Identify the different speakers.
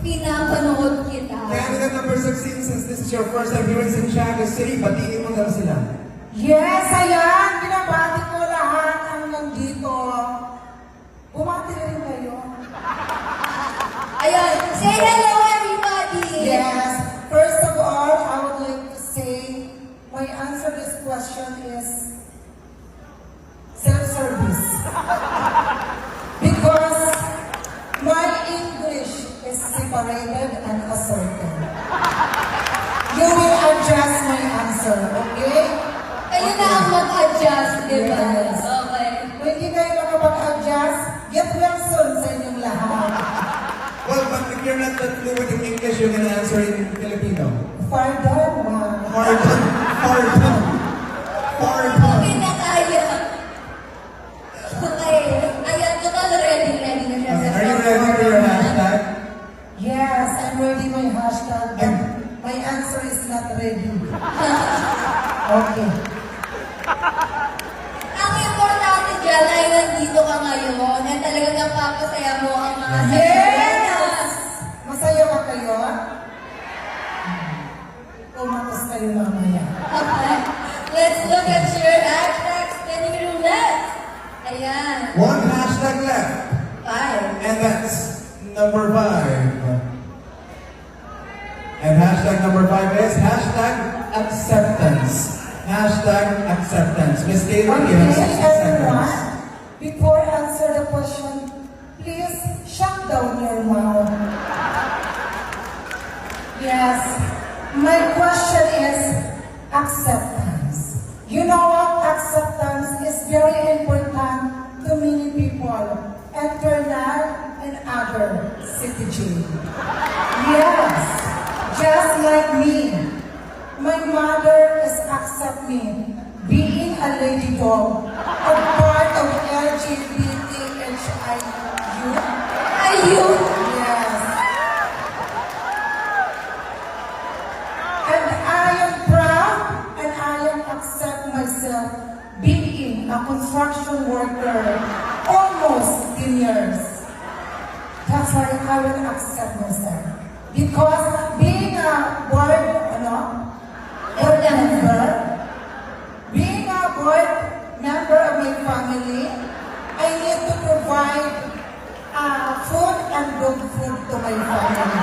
Speaker 1: Pinapanood kita.
Speaker 2: Canada number 16, since this is your first time here in Santiago City, batiin mo daw sila.
Speaker 3: Yes, ayan! Binabati ko lahat ang nandito. Bumati na rin kayo.
Speaker 1: Ayun, say hello everybody!
Speaker 3: Yes. First of all, I would like to say, my answer to this question is self-service. Because my English is separated and asserted. You will adjust my answer, okay?
Speaker 1: Kayo na ang mag-adjust, di ba?
Speaker 3: Yes.
Speaker 1: Okay.
Speaker 3: Kung hindi kayo makapag-adjust, get well soon sa inyong lahat.
Speaker 2: Well, but if you're not that fluent in English, you can answer in Filipino.
Speaker 3: Pardon, ma.
Speaker 2: Pardon. Pardon. Pardon.
Speaker 1: Okay na tayo. Okay. Ayan, total ready na siya.
Speaker 2: Are you ready for your hashtag?
Speaker 3: Yes, I'm ready my hashtag, but my answer is not ready. Okay.
Speaker 1: Ang importante dyan ay nandito ka ngayon at talagang napapasaya mo ang mga
Speaker 3: Yes! Masaya ba kayo? Kumakas kayo mamaya.
Speaker 1: Okay. Let's look at your hashtag spinning roulette. Ayan.
Speaker 2: One hashtag left.
Speaker 1: 5.
Speaker 2: And that's number 5. And hashtag number 5 is hashtag acceptance. Hashtag acceptance. Miss Taylor, you have 60
Speaker 3: everyone,
Speaker 2: seconds.
Speaker 3: before answer the question, please shut down your mouth. Yes, my question is acceptance. You know what? Acceptance is very important to many people, internal and other citizens. Yes, just like me. My mother is accept me being a lady dog, a part of LGBTQIA.
Speaker 1: Ayun.
Speaker 3: Yes. And I am proud and I am accept myself being a construction worker almost 10 years. That's why I will accept myself. Because being a board, being a board member of my family, I need to provide food and good food to my family.